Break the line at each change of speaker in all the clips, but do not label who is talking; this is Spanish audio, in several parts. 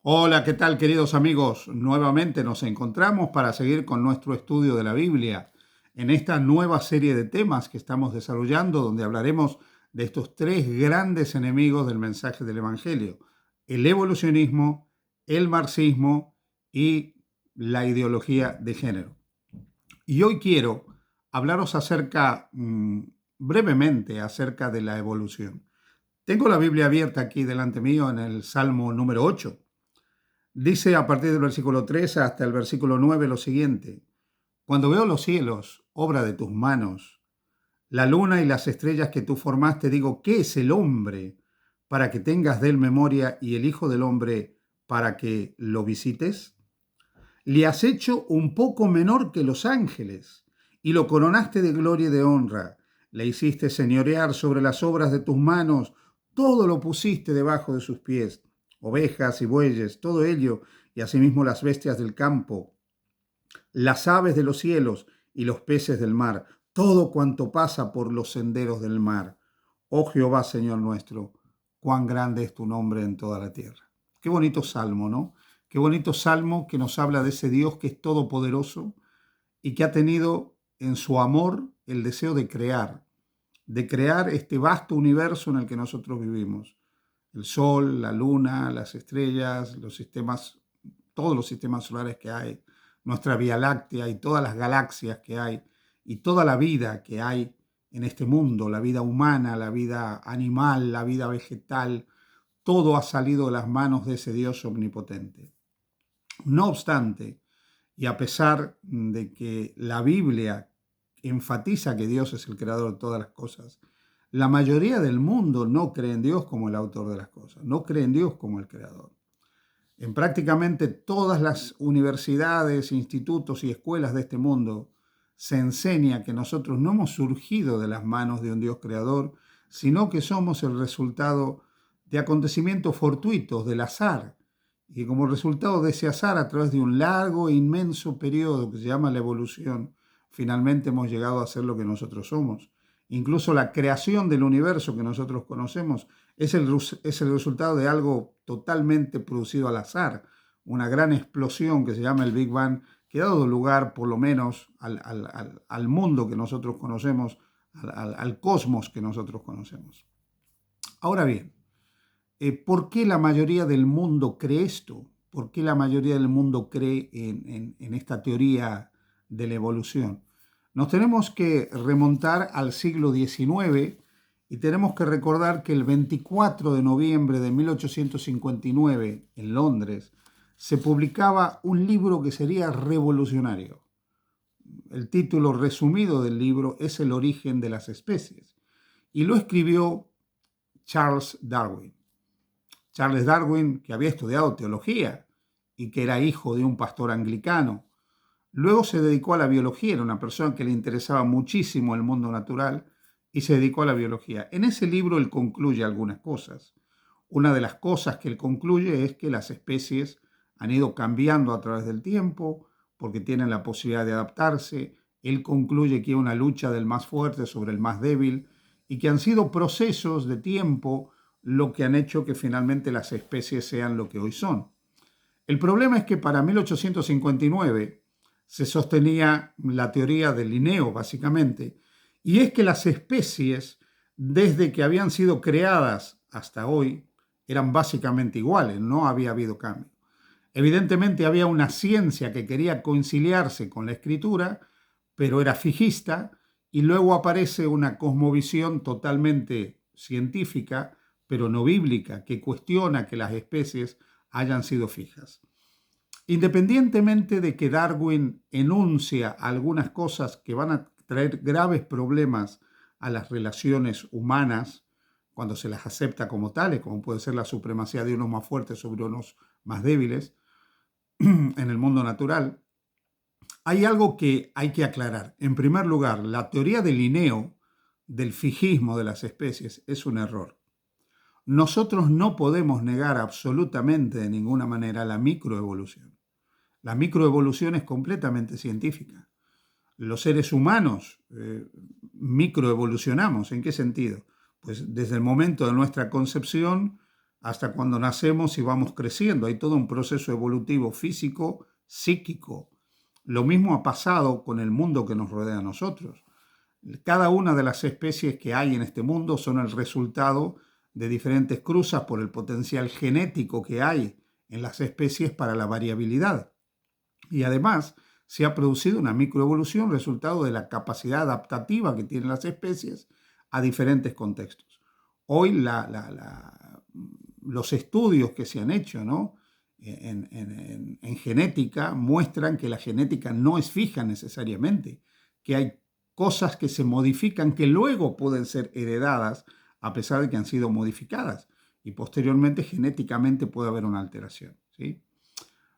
Hola, ¿qué tal queridos amigos? Nuevamente nos encontramos para seguir con nuestro estudio de la Biblia en esta nueva serie de temas que estamos desarrollando donde hablaremos de estos tres grandes enemigos del mensaje del Evangelio: el evolucionismo, el marxismo y la ideología de género. Y hoy quiero hablaros brevemente acerca de la evolución. Tengo la Biblia abierta aquí delante mío en el Salmo número 8. Dice a partir del versículo 3 hasta el versículo 9 lo siguiente: Cuando veo los cielos, obra de tus manos, la luna y las estrellas que tú formaste, digo, ¿qué es el hombre para que tengas de él memoria y el Hijo del hombre para que lo visites? Le has hecho un poco menor que los ángeles y lo coronaste de gloria y de honra. Le hiciste señorear sobre las obras de tus manos, todo lo pusiste debajo de sus pies, ovejas y bueyes, todo ello, y asimismo las bestias del campo, las aves de los cielos y los peces del mar, todo cuanto pasa por los senderos del mar. Oh Jehová, Señor nuestro, cuán grande es tu nombre en toda la tierra. Qué bonito salmo, ¿no? Qué bonito salmo que nos habla de ese Dios que es todopoderoso y que ha tenido en su amor el deseo de crear este vasto universo en el que nosotros vivimos. El sol, la luna, las estrellas, los sistemas, todos los sistemas solares que hay, nuestra Vía Láctea y todas las galaxias que hay y toda la vida que hay en este mundo, la vida humana, la vida animal, la vida vegetal, todo ha salido de las manos de ese Dios omnipotente. No obstante, y a pesar de que la Biblia enfatiza que Dios es el creador de todas las cosas, la mayoría del mundo no cree en Dios como el autor de las cosas, no cree en Dios como el creador. En prácticamente todas las universidades, institutos y escuelas de este mundo se enseña que nosotros no hemos surgido de las manos de un Dios creador, sino que somos el resultado de acontecimientos fortuitos, del azar, y como resultado de ese azar, a través de un largo e inmenso periodo que se llama la evolución, finalmente hemos llegado a ser lo que nosotros somos. Incluso la creación del universo que nosotros conocemos es el resultado de algo totalmente producido al azar, una gran explosión que se llama el Big Bang, que ha dado lugar por lo menos al mundo que nosotros conocemos, al cosmos que nosotros conocemos. Ahora bien, ¿por qué la mayoría del mundo cree esto? ¿Por qué la mayoría del mundo cree en esta teoría de la evolución? Nos tenemos que remontar al siglo XIX y tenemos que recordar que el 24 de noviembre de 1859 en Londres se publicaba un libro que sería revolucionario. El título resumido del libro es El origen de las especies y lo escribió Charles Darwin. Charles Darwin, que había estudiado teología y que era hijo de un pastor anglicano. Luego se dedicó a la biología, era una persona que le interesaba muchísimo el mundo natural y se dedicó a la biología. En ese libro él concluye algunas cosas. Una de las cosas que él concluye es que las especies han ido cambiando a través del tiempo porque tienen la posibilidad de adaptarse. Él concluye que hay una lucha del más fuerte sobre el más débil y que han sido procesos de tiempo lo que han hecho que finalmente las especies sean lo que hoy son. El problema es que para 1859 se sostenía la teoría de Linneo, básicamente, y es que las especies, desde que habían sido creadas hasta hoy, eran básicamente iguales, no había habido cambio. Evidentemente había una ciencia que quería conciliarse con la escritura, pero era fijista, y luego aparece una cosmovisión totalmente científica, pero no bíblica, que cuestiona que las especies hayan sido fijas. Independientemente de que Darwin enuncia algunas cosas que van a traer graves problemas a las relaciones humanas cuando se las acepta como tales, como puede ser la supremacía de unos más fuertes sobre unos más débiles en el mundo natural, hay algo que hay que aclarar. En primer lugar, la teoría de Linneo del fijismo de las especies es un error. Nosotros no podemos negar absolutamente de ninguna manera la microevolución. La microevolución es completamente científica. Los seres humanos microevolucionamos. ¿En qué sentido? Pues desde el momento de nuestra concepción hasta cuando nacemos y vamos creciendo. Hay todo un proceso evolutivo físico, psíquico. Lo mismo ha pasado con el mundo que nos rodea a nosotros. Cada una de las especies que hay en este mundo son el resultado de diferentes cruzas por el potencial genético que hay en las especies para la variabilidad. Y además se ha producido una microevolución resultado de la capacidad adaptativa que tienen las especies a diferentes contextos. Hoy los estudios que se han hecho, ¿no?, en genética muestran que la genética no es fija necesariamente, que hay cosas que se modifican que luego pueden ser heredadas a pesar de que han sido modificadas y posteriormente genéticamente puede haber una alteración, ¿sí?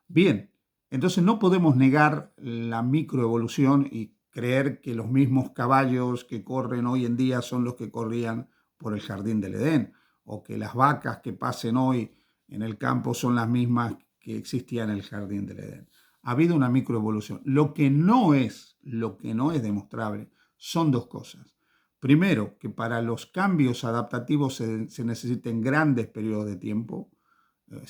Bien, entonces no podemos negar la microevolución y creer que los mismos caballos que corren hoy en día son los que corrían por el jardín del Edén, o que las vacas que pasen hoy en el campo son las mismas que existían en el jardín del Edén. Ha habido una microevolución. Lo que no es demostrable son dos cosas. Primero, que para los cambios adaptativos se necesiten grandes periodos de tiempo,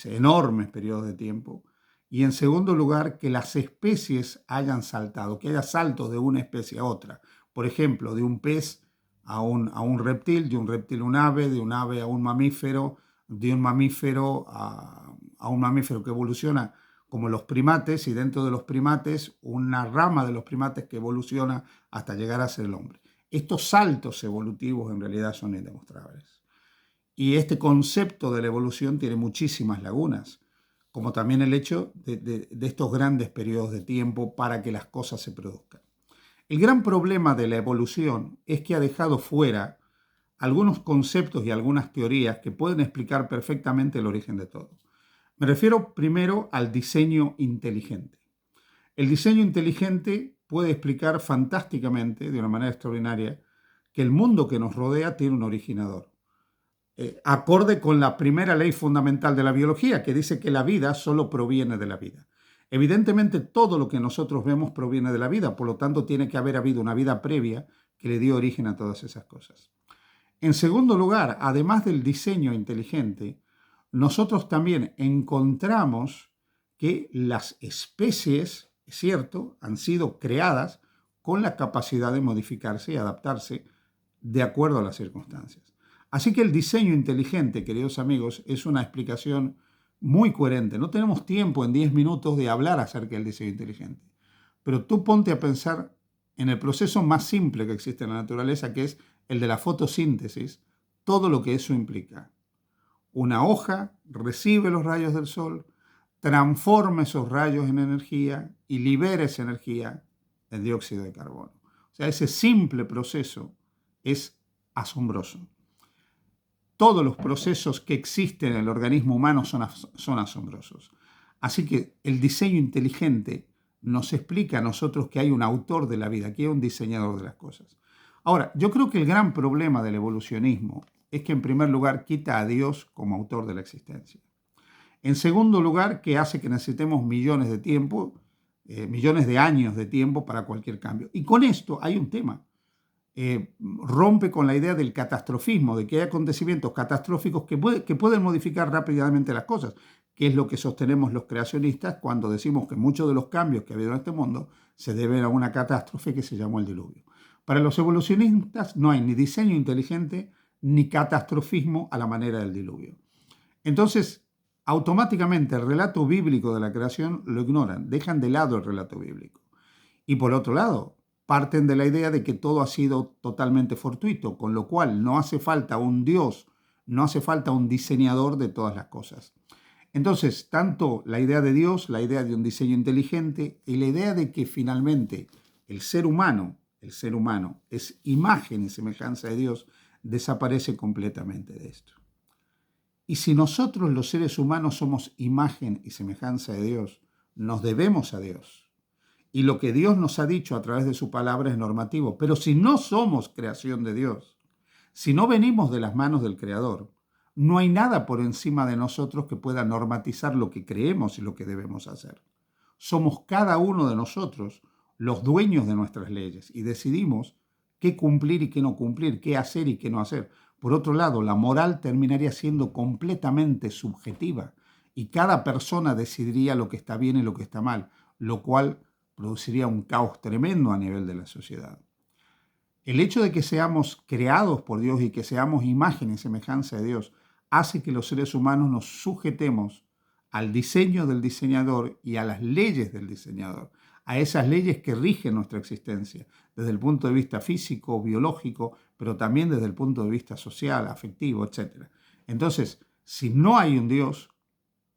enormes periodos de tiempo. Y en segundo lugar, que las especies hayan saltado, que haya saltos de una especie a otra. Por ejemplo, de un pez a un reptil, de un reptil a un ave, de un ave a un mamífero, de un mamífero a un mamífero que evoluciona como los primates, y dentro de los primates una rama de los primates que evoluciona hasta llegar a ser el hombre. Estos saltos evolutivos en realidad son indemostrables. Y este concepto de la evolución tiene muchísimas lagunas, como también el hecho de estos grandes periodos de tiempo para que las cosas se produzcan. El gran problema de la evolución es que ha dejado fuera algunos conceptos y algunas teorías que pueden explicar perfectamente el origen de todo. Me refiero primero al diseño inteligente. El diseño inteligente puede explicar fantásticamente, de una manera extraordinaria, que el mundo que nos rodea tiene un originador. Acorde con la primera ley fundamental de la biología, que dice que la vida solo proviene de la vida. Evidentemente, todo lo que nosotros vemos proviene de la vida, por lo tanto, tiene que haber habido una vida previa que le dio origen a todas esas cosas. En segundo lugar, además del diseño inteligente, nosotros también encontramos que las especies, es cierto, han sido creadas con la capacidad de modificarse y adaptarse de acuerdo a las circunstancias. Así que el diseño inteligente, queridos amigos, es una explicación muy coherente. No tenemos tiempo en 10 minutos de hablar acerca del diseño inteligente, pero tú ponte a pensar en el proceso más simple que existe en la naturaleza, que es el de la fotosíntesis, todo lo que eso implica. Una hoja recibe los rayos del sol, transforma esos rayos en energía y libera esa energía en dióxido de carbono. O sea, ese simple proceso es asombroso. Todos los procesos que existen en el organismo humano son asombrosos. Así que el diseño inteligente nos explica a nosotros que hay un autor de la vida, que hay un diseñador de las cosas. Ahora, yo creo que el gran problema del evolucionismo es que en primer lugar quita a Dios como autor de la existencia. En segundo lugar, que hace que necesitemos millones de años de tiempo para cualquier cambio. Y con esto hay un tema. Rompe con la idea del catastrofismo, de que hay acontecimientos catastróficos que pueden modificar rápidamente las cosas, que es lo que sostenemos los creacionistas cuando decimos que muchos de los cambios que ha habido en este mundo se deben a una catástrofe que se llamó el diluvio. Para los evolucionistas no hay ni diseño inteligente ni catastrofismo a la manera del diluvio. Entonces, automáticamente el relato bíblico de la creación lo ignoran, dejan de lado el relato bíblico. Y por otro lado, parten de la idea de que todo ha sido totalmente fortuito, con lo cual no hace falta un Dios, no hace falta un diseñador de todas las cosas. Entonces, tanto la idea de Dios, la idea de un diseño inteligente y la idea de que finalmente el ser humano es imagen y semejanza de Dios, desaparece completamente de esto. Y si nosotros los seres humanos somos imagen y semejanza de Dios, nos debemos a Dios. Y lo que Dios nos ha dicho a través de su palabra es normativo. Pero si no somos creación de Dios, si no venimos de las manos del Creador, no hay nada por encima de nosotros que pueda normatizar lo que creemos y lo que debemos hacer. Somos cada uno de nosotros los dueños de nuestras leyes y decidimos qué cumplir y qué no cumplir, qué hacer y qué no hacer. Por otro lado, la moral terminaría siendo completamente subjetiva y cada persona decidiría lo que está bien y lo que está mal, lo cual produciría un caos tremendo a nivel de la sociedad. El hecho de que seamos creados por Dios y que seamos imagen y semejanza de Dios hace que los seres humanos nos sujetemos al diseño del diseñador y a las leyes del diseñador, a esas leyes que rigen nuestra existencia, desde el punto de vista físico, biológico, pero también desde el punto de vista social, afectivo, etc. Entonces, si no hay un Dios,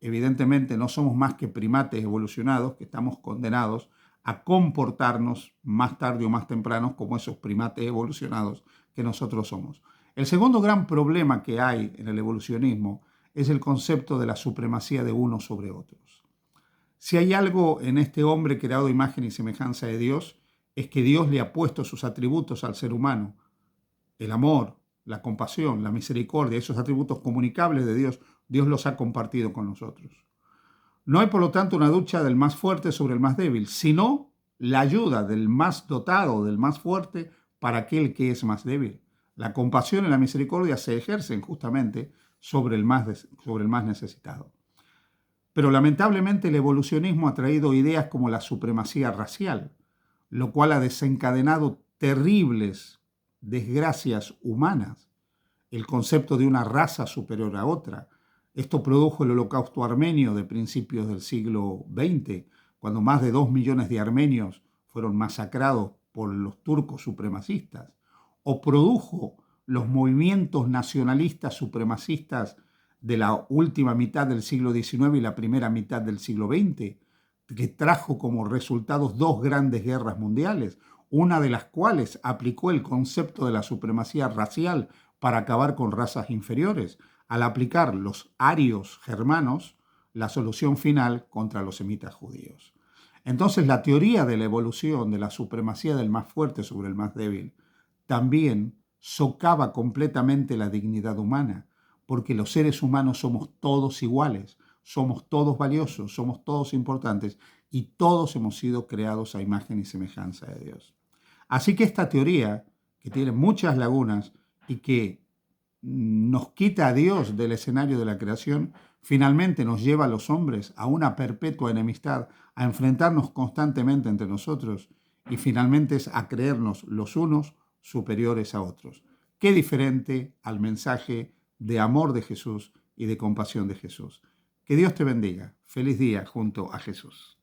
evidentemente no somos más que primates evolucionados que estamos condenados a comportarnos más tarde o más temprano como esos primates evolucionados que nosotros somos. El segundo gran problema que hay en el evolucionismo es el concepto de la supremacía de unos sobre otros. Si hay algo en este hombre creado a imagen y semejanza de Dios, es que Dios le ha puesto sus atributos al ser humano: el amor, la compasión, la misericordia, esos atributos comunicables de Dios, Dios los ha compartido con nosotros. No hay, por lo tanto, una lucha del más fuerte sobre el más débil, sino la ayuda del más dotado, del más fuerte, para aquel que es más débil. La compasión y la misericordia se ejercen justamente sobre el más necesitado. Pero lamentablemente el evolucionismo ha traído ideas como la supremacía racial, lo cual ha desencadenado terribles desgracias humanas, el concepto de una raza superior a otra. Esto produjo el Holocausto armenio de principios del siglo XX, cuando más de 2 millones de armenios fueron masacrados por los turcos supremacistas. O produjo los movimientos nacionalistas supremacistas de la última mitad del siglo XIX y la primera mitad del siglo XX, que trajo como resultados dos grandes guerras mundiales, una de las cuales aplicó el concepto de la supremacía racial para acabar con razas inferiores, al aplicar los arios germanos la solución final contra los semitas judíos. Entonces, la teoría de la evolución, de la supremacía del más fuerte sobre el más débil, también socava completamente la dignidad humana, porque los seres humanos somos todos iguales, somos todos valiosos, somos todos importantes y todos hemos sido creados a imagen y semejanza de Dios. Así que esta teoría, que tiene muchas lagunas y que nos quita a Dios del escenario de la creación, finalmente nos lleva a los hombres a una perpetua enemistad, a enfrentarnos constantemente entre nosotros y finalmente es a creernos los unos superiores a otros. Qué diferente al mensaje de amor de Jesús y de compasión de Jesús. Que Dios te bendiga. Feliz día junto a Jesús.